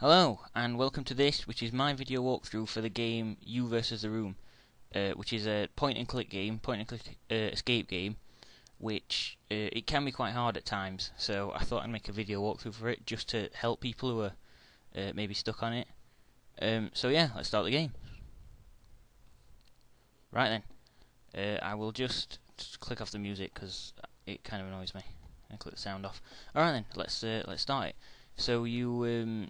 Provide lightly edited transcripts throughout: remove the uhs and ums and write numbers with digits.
Hello, and welcome to this, which is my video walkthrough for the game You vs the Room, which is a point-and-click escape game, which it can be quite hard at times. So I thought I'd make a video walkthrough for it, just to help people who are maybe stuck on it. So yeah, let's start the game. Right then, I will just click off the music because it kind of annoys me, and click the sound off. All right then, let's start it. So you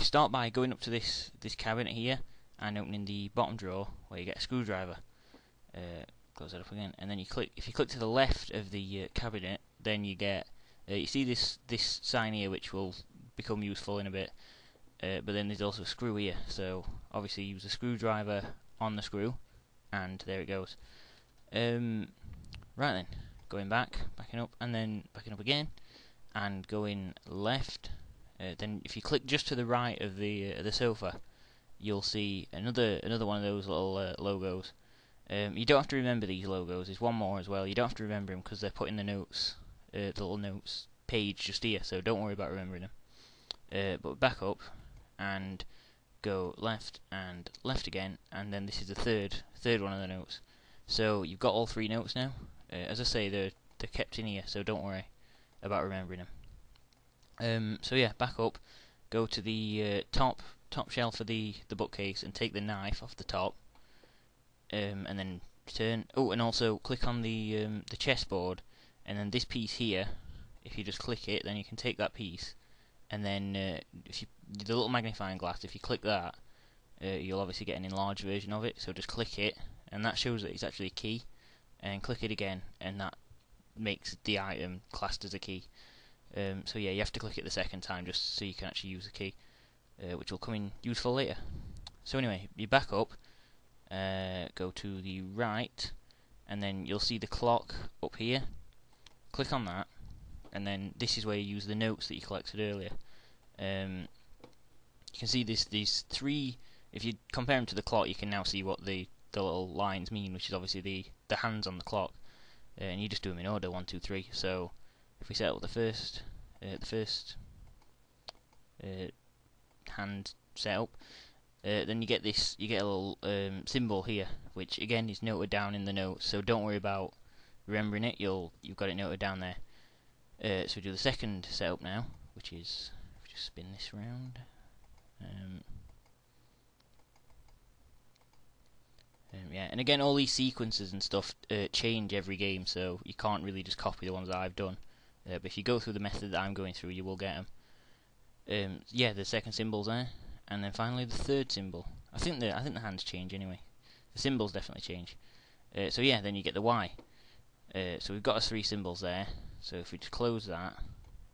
start by going up to this cabinet here and opening the bottom drawer where you get a screwdriver. Close that up again, and then if you click to the left of the cabinet, then you get you see this sign here, which will become useful in a bit. But then there's also a screw here, so obviously use the screwdriver on the screw, and there it goes. Right then, backing up, and then backing up again, and going left. Then if you click just to the right of the sofa, you'll see another one of those little logos. You don't have to remember these logos. There's one more as well. You don't have to remember them because they're put in the notes, the little notes page just here. So don't worry about remembering them. But back up and go left and left again, and then this is the third one of the notes. So you've got all three notes now. As I say, they're kept in here, so don't worry about remembering them. So yeah, back up, go to the top shelf of the bookcase and take the knife off the top, and then turn. Oh, and also click on the chessboard, and then this piece here. If you just click it, then you can take that piece, and then the little magnifying glass, if you click that, you'll obviously get an enlarged version of it. So just click it, and that shows that it's actually a key, and click it again, and that makes the item classed as a key. So yeah, you have to click it the second time just so you can actually use the key, which will come in useful later. So anyway, you back up, go to the right, and then you'll see the clock up here. Click on that, and then this is where you use the notes that you collected earlier. You can see these three. If you compare them to the clock, you can now see what the little lines mean, which is obviously the hands on the clock, and you just do them in order, 1, 2, 3. So if we set up the first hand setup, then you get a little symbol here, which again is noted down in the notes. So don't worry about remembering it. You've got it noted down there. So we do the second setup now, which is, if we just spin this round. Yeah, and again, all these sequences and stuff change every game, so you can't really just copy the ones that I've done. But if you go through the method that I'm going through, you will get them. Yeah, the second symbol's there, and then finally the third symbol. I think the hands change anyway. The symbols definitely change. So yeah, then you get the Y. So we've got our three symbols there. So if we just close that,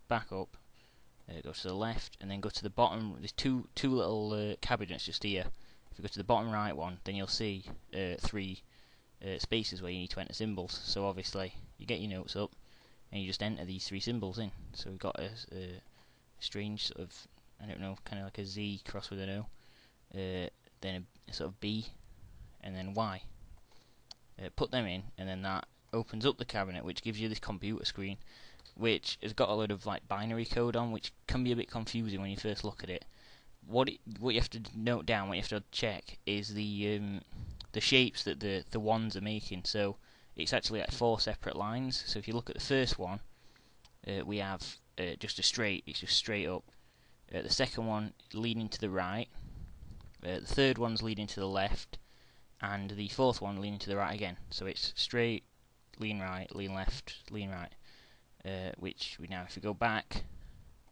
back up, go to the left, and then go to the bottom. There's two little cabinets just here. If you go to the bottom right one, then you'll see three spaces where you need to enter symbols. So obviously you get your notes up, and you just enter these three symbols in. So we've got a strange sort of, I don't know, kind of like a Z crossed with an O, then a sort of B, and then Y. Put them in, and then that opens up the cabinet, which gives you this computer screen, which has got a load of like binary code on, which can be a bit confusing when you first look at it. What you have to note down, what you have to check, is the shapes that the ones are making. So it's actually like 4 separate lines. So if you look at the first one, we have just a straight. It's just straight up. The second one leading to the right. The third one's leading to the left, and the fourth one leading to the right again. So it's straight, lean right, lean left, lean right. Which we now, if we go back,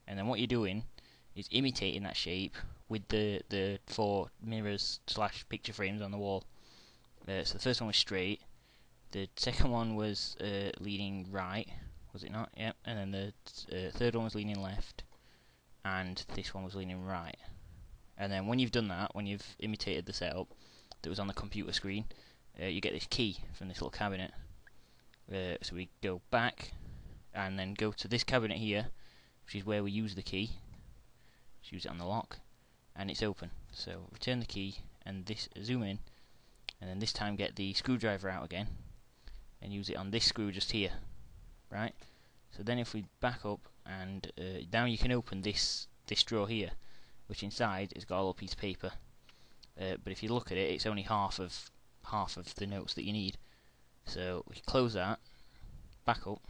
and then what you're doing is imitating that shape with the 4 mirrors / picture frames on the wall. So the first one was straight. The second one was leaning right, was it not? Yep. And then the third one was leaning left, and this one was leaning right. And then when you've done that, when you've imitated the setup that was on the computer screen, you get this key from this little cabinet. So we go back, and then go to this cabinet here, which is where we use the key. Just use it on the lock, and it's open. So return the key, and this zoom in, and then this time get the screwdriver out again, and use it on this screw just here, right? So then if we back up, and now you can open this drawer here, which inside has got a little piece of paper. But if you look at it, it's only half of the notes that you need. So we close that, back up,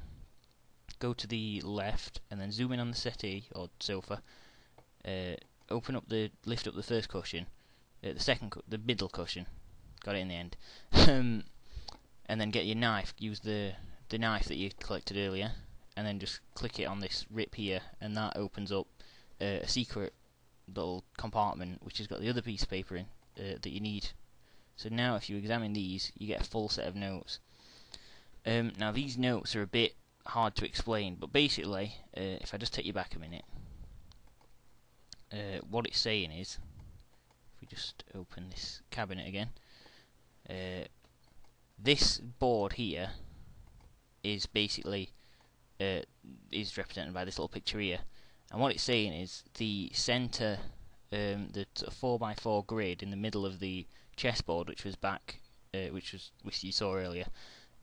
go to the left, and then zoom in on the settee or sofa. Lift up the first cushion, the middle cushion. Got it in the end. And then get your knife. Use the knife that you collected earlier, and then just click it on this rip here, and that opens up a secret little compartment which has got the other piece of paper in that you need. So now if you examine these, you get a full set of notes. Now these notes are a bit hard to explain, but basically, if I just take you back a minute, what it's saying is, if we just open this cabinet again, this board here is basically is represented by this little picture here, and what it's saying is the center, the 4x4 grid in the middle of the chessboard, which which you saw earlier.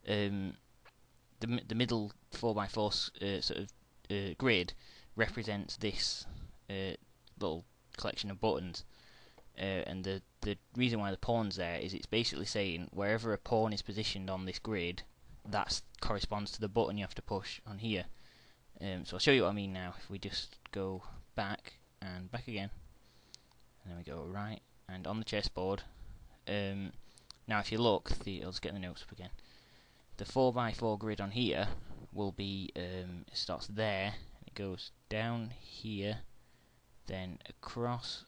The middle 4x4 sort of grid represents this little collection of buttons, and the reason why the pawn's there is it's basically saying wherever a pawn is positioned on this grid, that corresponds to the button you have to push on here. So I'll show you what I mean now. If we just go back and back again, and then we go right, and on the chessboard, now if you look, I'll just get the notes up again. The 4x4 grid on here will be, it starts there, and it goes down here, then across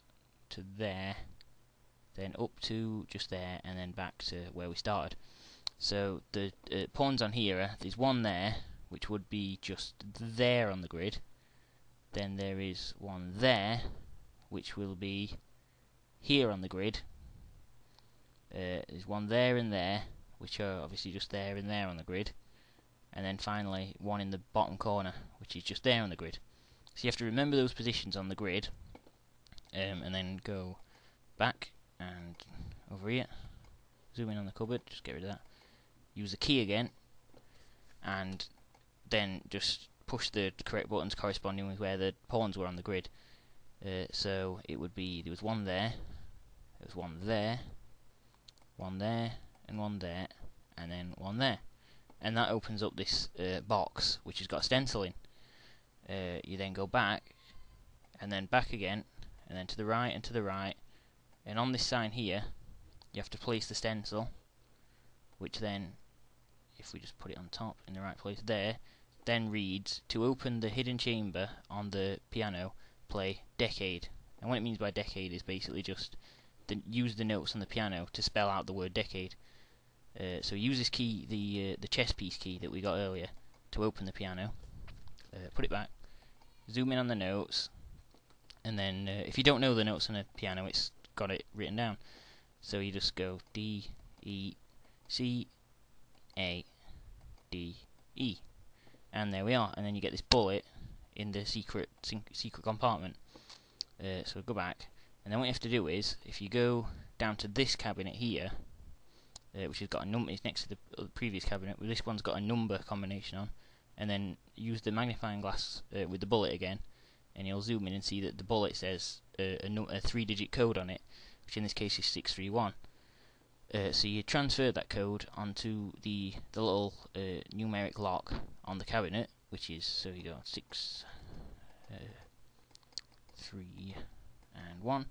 to there, then up to just there, and then back to where we started. So the pawns on here, there's one there, which would be just there on the grid. Then there is one there, which will be here on the grid. There's one there and there, which are obviously just there and there on the grid. And then finally one in the bottom corner, which is just there on the grid. So you have to remember those positions on the grid, and then go back and over here, zoom in on the cupboard, just get rid of that, use the key again, and then just push the correct buttons corresponding with where the pawns were on the grid. So it would be, there was one there, there was one there, one there, and one there, and then one there. And that opens up this box which has got a stencil in. You then go back, and then back again, and then to the right and to the right, and on this sign here you have to place the stencil, which then, if we just put it on top in the right place there, then reads, to open the hidden chamber on the piano, play decade. And what it means by decade is basically just use the notes on the piano to spell out the word decade. So use this key, the chess piece key that we got earlier, to open the piano. Put it back, zoom in on the notes, and then if you don't know the notes on a piano, it's got it written down. So you just go D, E, C, A, D, E, and there we are. And then you get this bullet in the secret compartment. So go back, and then what you have to do is, if you go down to this cabinet here, which has got a number, it's next to the previous cabinet, but this one's got a number combination on, and then use the magnifying glass with the bullet again, and you'll zoom in and see that the bullet says a 3-digit code on it, which in this case is 631. So you transfer that code onto the little numeric lock on the cabinet, which is, so you go 6, 3, and 1,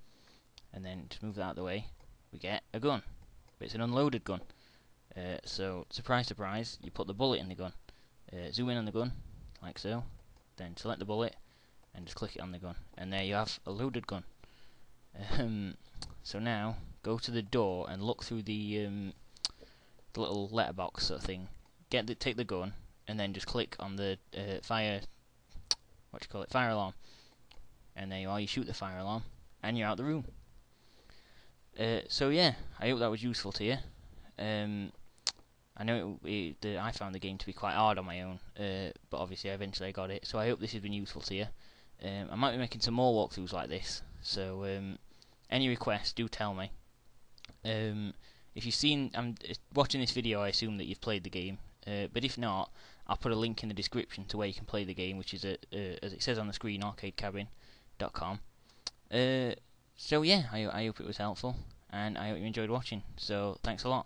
and then to move that out of the way, we get a gun. But it's an unloaded gun. So surprise, surprise, you put the bullet in the gun. Zoom in on the gun, like so, then select the bullet, and just click it on the gun, and there you have a loaded gun. So now go to the door and look through the little letterbox sort of thing. Take the gun, and then just click on the fire alarm, and there you are. You shoot the fire alarm, and you're out the room. So yeah, I hope that was useful to you. I know I found the game to be quite hard on my own, but obviously eventually I got it. So I hope this has been useful to you. I might be making some more walkthroughs like this. So any requests, do tell me. If you've seen, I'm watching this video, I assume that you've played the game. But if not, I'll put a link in the description to where you can play the game, which is as it says on the screen, arcadecabin.com. So yeah, I hope it was helpful, and I hope you enjoyed watching. So thanks a lot.